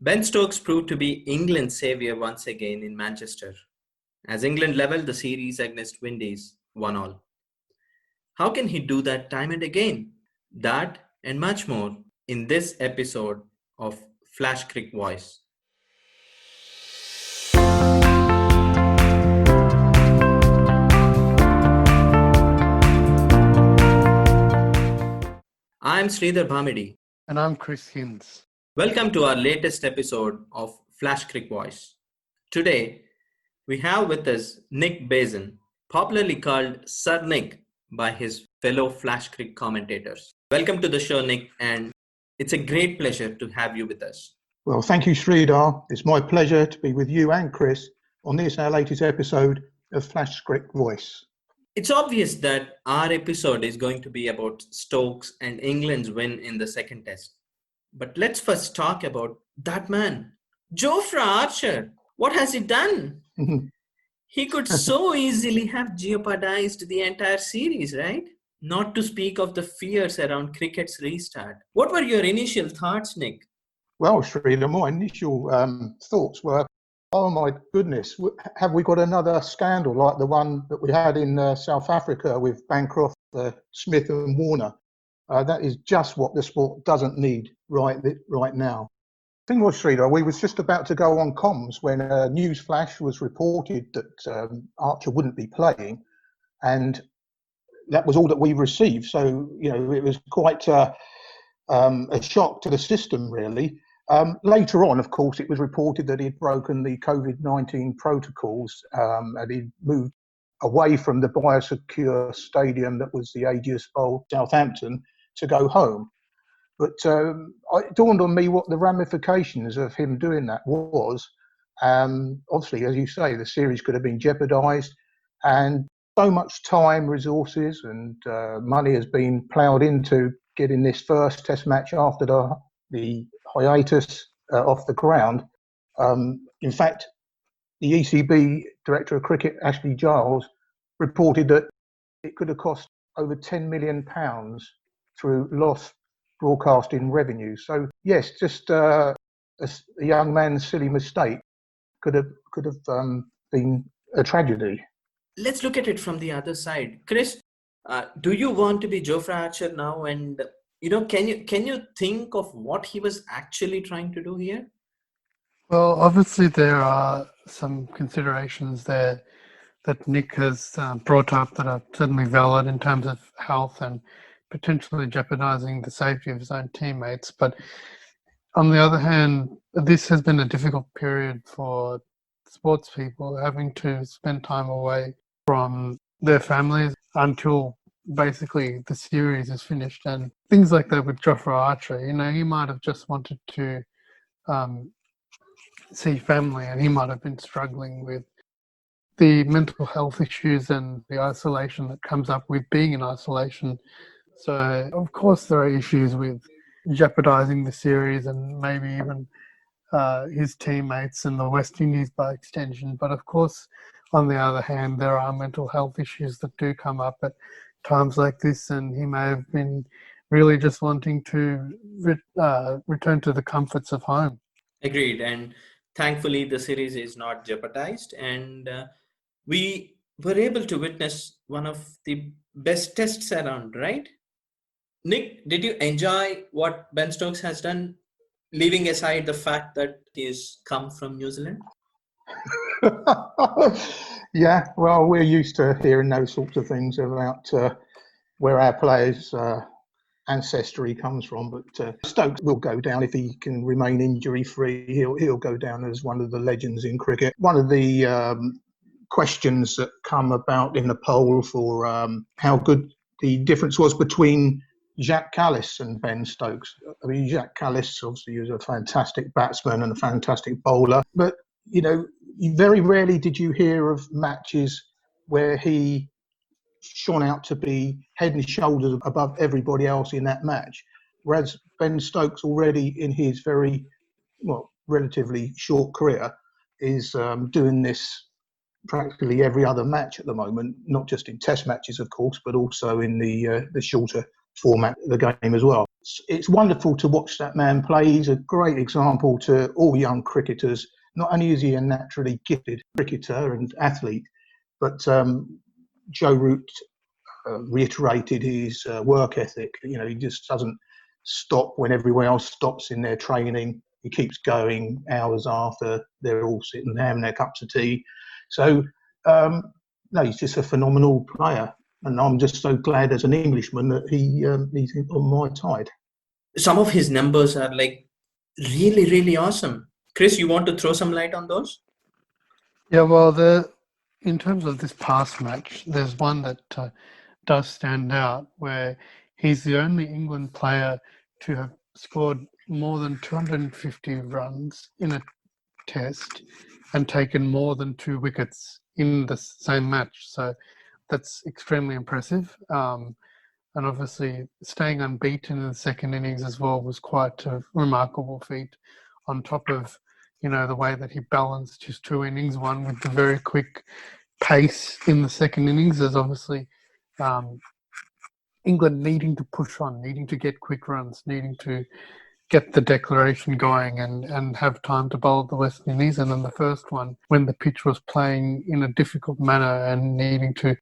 Ben Stokes proved to be England's saviour once again in Manchester, as England levelled the series against Windies 1-1. How can he do that time and again? That and much more in this episode of FlashCric's Voice. I'm Sridhar and I'm Kris Hinds. Welcome to our latest episode of FlashCric's Voice. Today, we have with us Nick Bazen, popularly called Sir Nick by his fellow FlashCric commentators. Welcome to the show, Nick, and it's a great pleasure to have you with us. Well, thank you, Sridhar. It's my pleasure to be with you and Kris on this, our latest episode of FlashCric's Voice. It's obvious that our episode is going to be about Stokes and England's win in the second test. But let's first talk about that man, Jofra Archer. What has he done? He could so easily have jeopardized the entire series, right? Not to speak of the fears around cricket's restart. What were your initial thoughts, Nick? Well, Sridhar, my initial thoughts were, oh my goodness, have we got another scandal like the one that we had in South Africa with Bancroft, Smith and Warner? That is just what the sport doesn't need right now. The thing was, Sridhar, we was just about to go on comms when a news flash was reported that Archer wouldn't be playing, and that was all that we received. So, it was quite a shock to the system, really. Later on, of course, it was reported that he'd broken the COVID-19 protocols and he'd moved away from the biosecure stadium that was the Ageas Bowl, Southampton, to go home. But it dawned on me what the ramifications of him doing that was. Obviously, as you say, the series could have been jeopardised, and so much time, resources and money has been ploughed into getting this first test match after the hiatus off the ground. In fact, the ECB Director of Cricket, Ashley Giles, reported that it could have cost over £10 million through lost broadcasting revenue. So yes, just a young man's silly mistake could have been a tragedy. Let's look at it from the other side. Kris, do you want to be Jofra Archer now? And can you think of what he was actually trying to do here? Well, obviously there are some considerations there that Nick has brought up that are certainly valid in terms of health and potentially jeopardising the safety of his own teammates. But on the other hand, this has been a difficult period for sports people, having to spend time away from their families until basically the series is finished, and things like that with Jofra Archer. He might have just wanted to see family, and he might have been struggling with the mental health issues and the isolation that comes up with being in isolation. So, of course, there are issues with jeopardising the series and maybe even his teammates in the West Indies by extension. But, of course, on the other hand, there are mental health issues that do come up at times like this, and he may have been really just wanting to return to the comforts of home. Agreed. And thankfully, the series is not jeopardized, and we were able to witness one of the best tests around, right? Nick, did you enjoy what Ben Stokes has done, leaving aside the fact that he's come from New Zealand? Yeah, well, we're used to hearing those sorts of things about where our players' ancestry comes from. But Stokes will go down if he can remain injury-free. He'll go down as one of the legends in cricket. One of the questions that come about in the poll for how good the difference was between Jacques Kallis and Ben Stokes. I mean, Jacques Kallis obviously was a fantastic batsman and a fantastic bowler, but very rarely did you hear of matches where he shone out to be head and shoulders above everybody else in that match. Whereas Ben Stokes already in his relatively short career is doing this practically every other match at the moment, not just in test matches, of course, but also in the shorter format of the game as well. It's wonderful to watch that man play. He's a great example to all young cricketers. Not only is he a naturally gifted cricketer and athlete, but Joe Root reiterated his work ethic. You know, he just doesn't stop when everyone else stops in their training. He keeps going hours after they're all sitting having their cups of tea. So, no, he's just a phenomenal player. And I'm just so glad as an Englishman that he's on my side. Some of his numbers are like really, really awesome. Kris, you want to throw some light on those? Yeah, well, in terms of this past match, there's one that does stand out where he's the only England player to have scored more than 250 runs in a test and taken more than 2 wickets in the same match. So that's extremely impressive. And obviously staying unbeaten in the second innings as well was quite a remarkable feat, on top of, you know, the way that he balanced his 2 innings, one with the very quick pace in the second innings. There's obviously England needing to push on, needing to get quick runs, needing to get the declaration going and have time to bowl the West Indies. And then the first one, when the pitch was playing in a difficult manner and needing to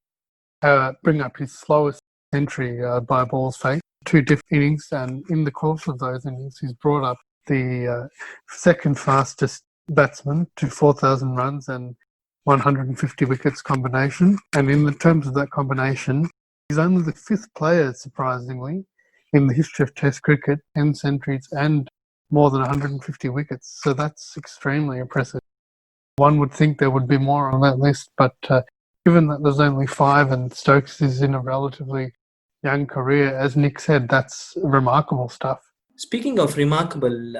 bring up his slowest century by ball's fate, 2 different innings. And in the course of those innings, he's brought up the second fastest batsman to 4,000 runs and 150 wickets combination. And in the terms of that combination, he's only the 5th player, surprisingly, in the history of Test cricket, 10 centuries and more than 150 wickets. So that's extremely impressive. One would think there would be more on that list, but given that there's only 5 and Stokes is in a relatively young career, as Nick said, that's remarkable stuff. Speaking of remarkable,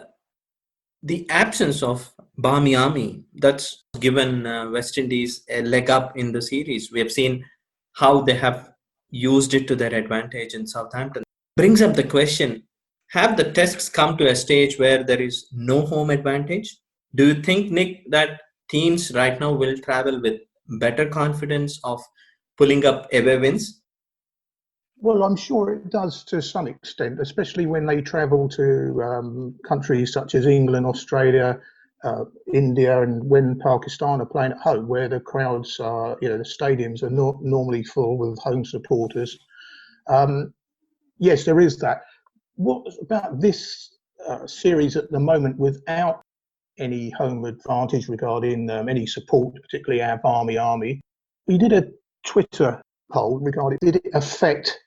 the absence of Barmy Army, that's given West Indies a leg up in the series. We have seen how they have used it to their advantage in Southampton. Brings up the question, have the tests come to a stage where there is no home advantage? Do you think, Nick, that teams right now will travel with better confidence of pulling up away wins? Well, I'm sure it does to some extent, especially when they travel to countries such as England, Australia, India, and when Pakistan are playing at home, where the crowds are, you know, the stadiums are not normally full with home supporters. Yes, there is that. What about this series at the moment without any home advantage regarding any support, particularly our Barmy Army? We did a Twitter poll regarding, did it affect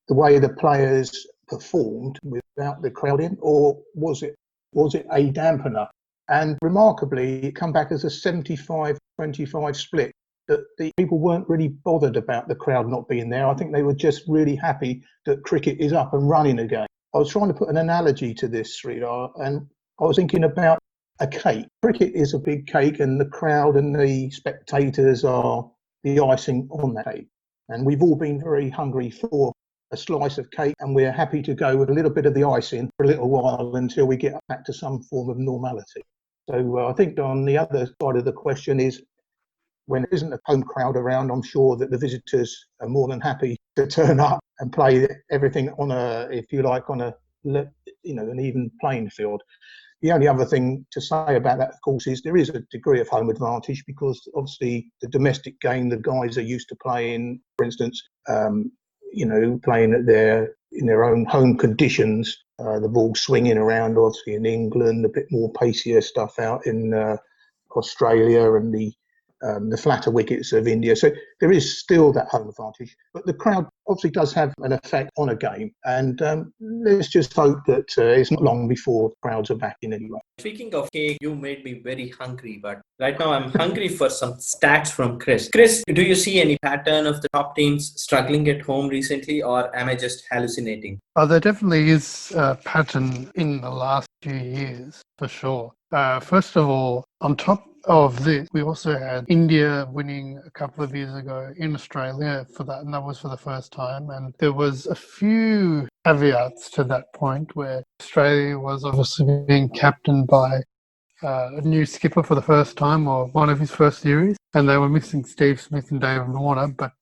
the way the players performed without the crowd in, or was it a dampener? And remarkably, it come back as a 75-25 split, that the people weren't really bothered about the crowd not being there. I think they were just really happy that cricket is up and running again. I was trying to put an analogy to this, Sridhar, and I was thinking about a cake. Cricket is a big cake, and the crowd and the spectators are the icing on that cake. And we've all been very hungry for a slice of cake, and we're happy to go with a little bit of the icing for a little while until we get back to some form of normality. So I think on the other side of the question is, when there isn't a home crowd around, I'm sure that the visitors are more than happy to turn up and play everything on a, if you like, on a, you know, an even playing field. The only other thing to say about that, of course, is there is a degree of home advantage, because obviously the domestic game, the guys are used to playing, for instance, you know, playing in their own home conditions, the ball swinging around, obviously in England, a bit more pacier stuff out in Australia, and the flatter wickets of India. So there is still that home advantage, but the crowd obviously does have an effect on a game, and let's just hope that it's not long before crowds are back in anyway. Speaking of cake, you made me very hungry, but right now I'm hungry for some stats from Kris. Kris, do you see any pattern of the top teams struggling at home recently, or am I just hallucinating? There definitely is a pattern in the last few years, for sure. First of all, on top of this, we also had India winning a couple of years ago in Australia for that, and that was for the first time. And there was a few caveats to that point, where Australia was obviously being captained by a new skipper for the first time, or one of his first series, and they were missing Steve Smith and David Warner, but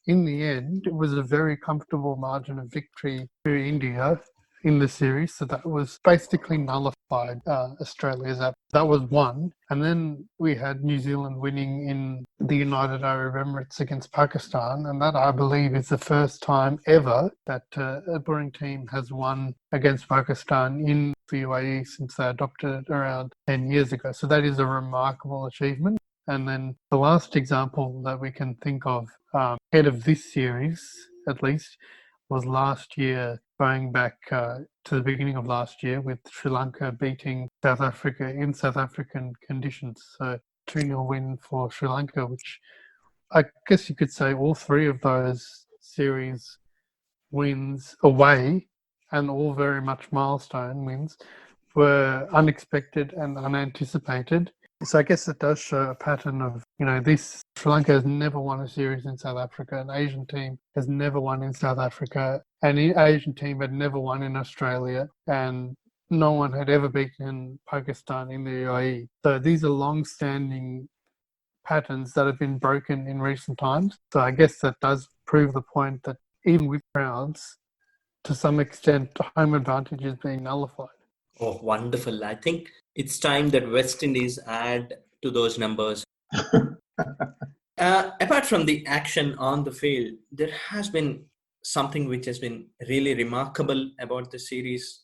in the end, it was a very comfortable margin of victory to India in the series. So that was basically nullified Australia's app. That was one. And then we had New Zealand winning in the United Arab Emirates against Pakistan. And that, I believe, is the first time ever that a Boring team has won against Pakistan in the UAE since they adopted it around 10 years ago. So that is a remarkable achievement. And then the last example that we can think of ahead of this series, at least, was last year, going back to the beginning of last year, with Sri Lanka beating South Africa in South African conditions. So 2-0 win for Sri Lanka, which I guess you could say all three of those series wins away, and all very much milestone wins, were unexpected and unanticipated. So I guess it does show a pattern of, this Sri Lanka has never won a series in South Africa. An Asian team has never won in South Africa. An Asian team had never won in Australia. And no one had ever beaten Pakistan in the UAE. So these are long-standing patterns that have been broken in recent times. So I guess that does prove the point that even with crowds, to some extent, home advantage is being nullified. Oh, wonderful. I think it's time that West Indies add to those numbers. Apart from the action on the field, there has been something which has been really remarkable about the series,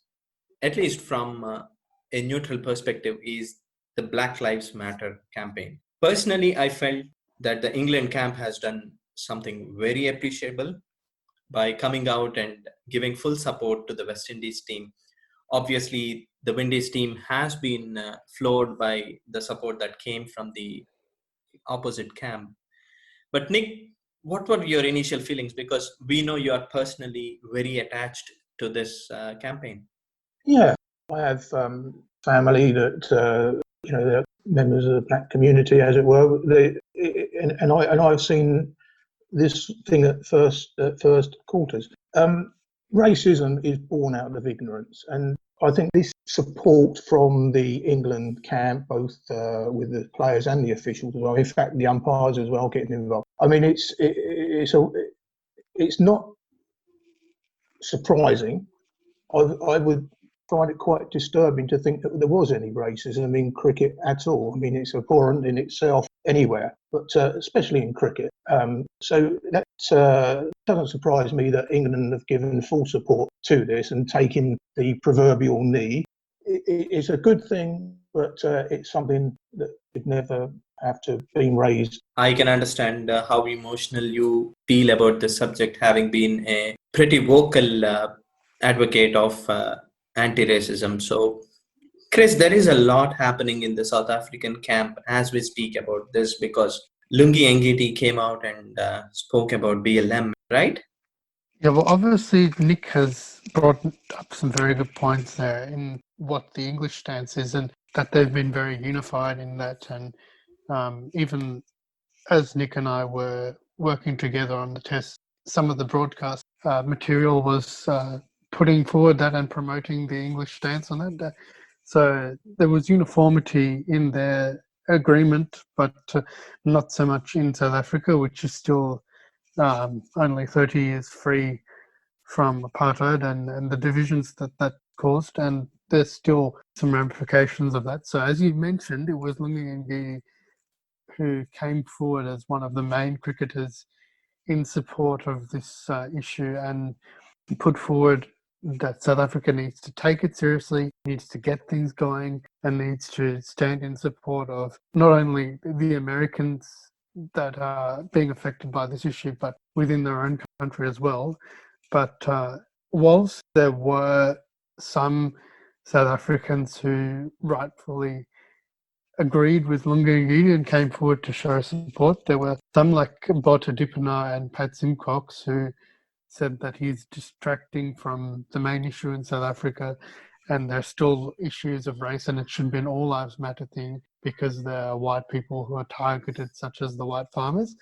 at least from a neutral perspective, is the Black Lives Matter campaign. Personally, I felt that the England camp has done something very appreciable by coming out and giving full support to the West Indies team. Obviously, the Windies team has been floored by the support that came from the opposite camp. But Nick, what were your initial feelings? Because we know you are personally very attached to this campaign. Yeah, I have family that they're members of the black community, as it were. And I've seen this thing at first quarters. Racism is born out of ignorance, and I think this support from the England camp, both with the players and the officials as well, in fact the umpires as well getting involved. I mean, it's not surprising. I would find it quite disturbing to think that there was any racism in cricket at all. I mean, it's abhorrent in itself anywhere, but especially in cricket. So that doesn't surprise me that England have given full support to this and taken the proverbial knee. It's a good thing, but it's something that should never have to be raised. I can understand how emotional you feel about this subject, having been a pretty vocal advocate of anti-racism. So, Kris, there is a lot happening in the South African camp as we speak about this, because Lungi Ngidi came out and spoke about BLM, right? Yeah, well, obviously Nick has brought up some very good points there in what the English stance is, and that they've been very unified in that. And even as Nick and I were working together on the test, some of the broadcast material was putting forward that and promoting the English stance on that. So there was uniformity in their agreement, but not so much in South Africa, which is still only 30 years free from apartheid and the divisions that caused, and there's still some ramifications of that. So as you mentioned, it was Lungi Ngidi who came forward as one of the main cricketers in support of this issue and put forward that South Africa needs to take it seriously, needs to get things going, and needs to stand in support of not only the Americans that are being affected by this issue, but within their own country as well. But whilst there were some South Africans who rightfully agreed with Lungi Ngidi and came forward to show support, there were some like Bota Dipana and Pat Simcox who said that he's distracting from the main issue in South Africa, and there's still issues of race, and it should be an all lives matter thing because there are white people who are targeted, such as the white farmers.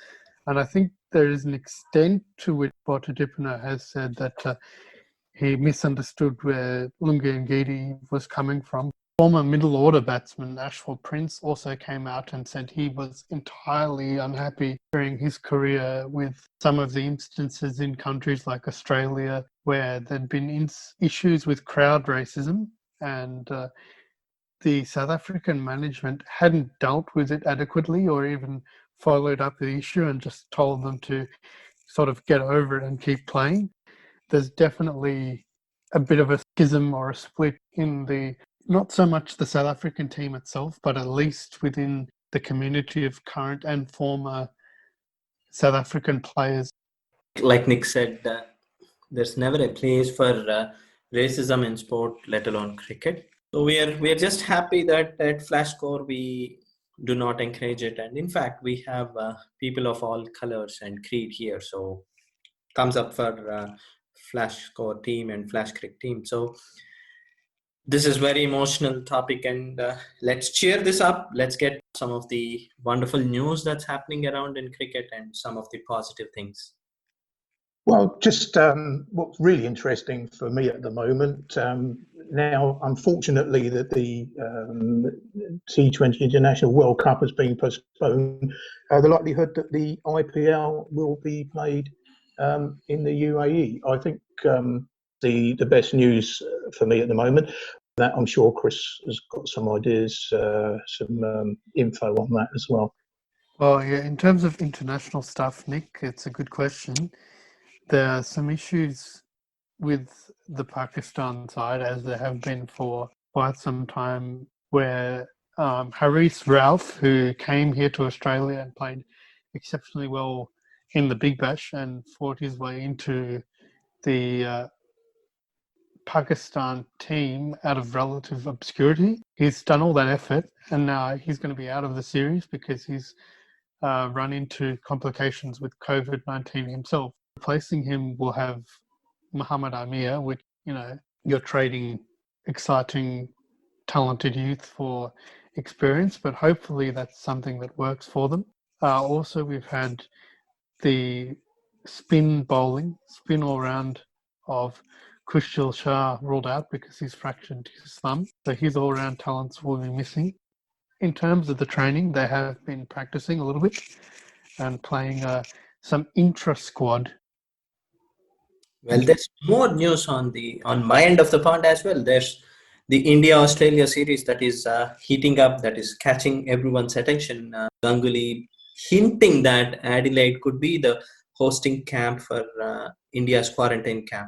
And I think there is an extent to which Bota Dipana has said that he misunderstood where Lungi Ngidi was coming from. Former middle order batsman Ashwell Prince also came out and said he was entirely unhappy during his career with some of the instances in countries like Australia where there'd been issues with crowd racism, and the South African management hadn't dealt with it adequately or even followed up the issue and just told them to sort of get over it and keep playing. There's definitely a bit of a schism or a split in not so much the South African team itself, but at least within the community of current and former South African players. Like Nick said, there's never a place for racism in sport, let alone cricket. So we are just happy that at Flashscore we do not encourage it, and in fact we have people of all colors and creed here. So thumbs up for Flashscore team and FlashCric's team. So this is very emotional topic, and let's cheer this up. Let's get some of the wonderful news that's happening around in cricket and some of the positive things. Well, just what's really interesting for me at the moment, now, unfortunately, that the T20 International World Cup has been postponed, the likelihood that the IPL will be played in the UAE. I think the best news for me at the moment, that I'm sure Kris has got some ideas, some info on that as well. Well, yeah, in terms of international stuff, Nick, it's a good question. There are some issues with the Pakistan side, as there have been for quite some time, where Haris Rauf, who came here to Australia and played exceptionally well in the Big Bash and fought his way into the Pakistan team out of relative obscurity. He's done all that effort, and now he's going to be out of the series because he's run into complications with COVID-19 himself. Replacing him will have Muhammad Amir, which, you're trading exciting, talented youth for experience, but hopefully that's something that works for them. Also, we've had the spin all-round of Kushal Shah ruled out because he's fractured his thumb. So his all-round talents will be missing. In terms of the training, they have been practicing a little bit and playing some intra-squad. Well, there's more news on my end of the pond as well. There's the India-Australia series that is heating up, that is catching everyone's attention. Ganguly hinting that Adelaide could be the hosting camp for India's quarantine camp.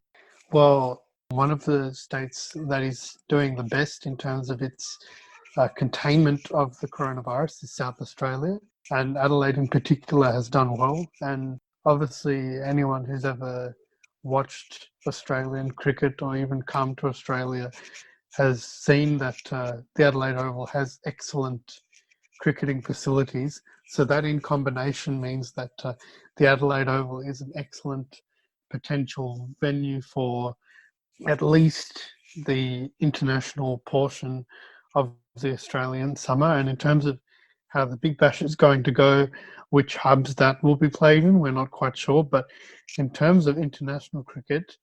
Well, one of the states that is doing the best in terms of its containment of the coronavirus is South Australia, and Adelaide in particular has done well. And obviously anyone who's ever watched Australian cricket or even come to Australia has seen that the Adelaide Oval has excellent cricketing facilities. So that in combination means that the Adelaide Oval is an excellent potential venue for at least the international portion of the Australian summer. And in terms of how the Big Bash is going to go, which hubs that will be played in, we're not quite sure. But in terms of international cricket,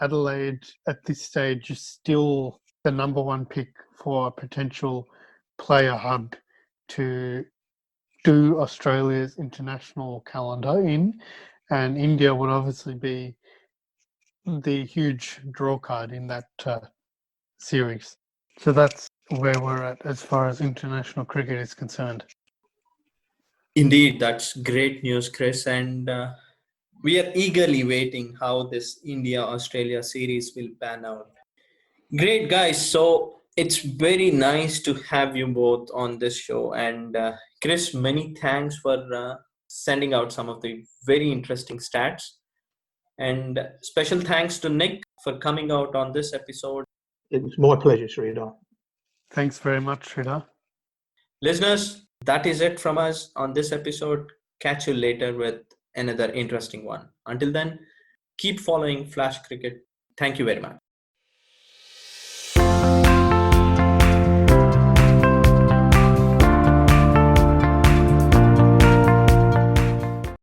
Adelaide at this stage is still the number one pick for a potential player hub to do Australia's international calendar in, and India would obviously be the huge draw card in that series. So that's where we're at as far as international cricket is concerned. Indeed, that's great news, Kris, and we are eagerly waiting how this India-Australia series will pan out. Great, guys. So it's very nice to have you both on this show. And Kris, many thanks for sending out some of the very interesting stats. And special thanks to Nick for coming out on this episode. It was my pleasure, Sridhar. Thanks very much, Sridhar. Listeners, that is it from us on this episode. Catch you later with another interesting one. Until then, keep following Flash Cricket. Thank you very much.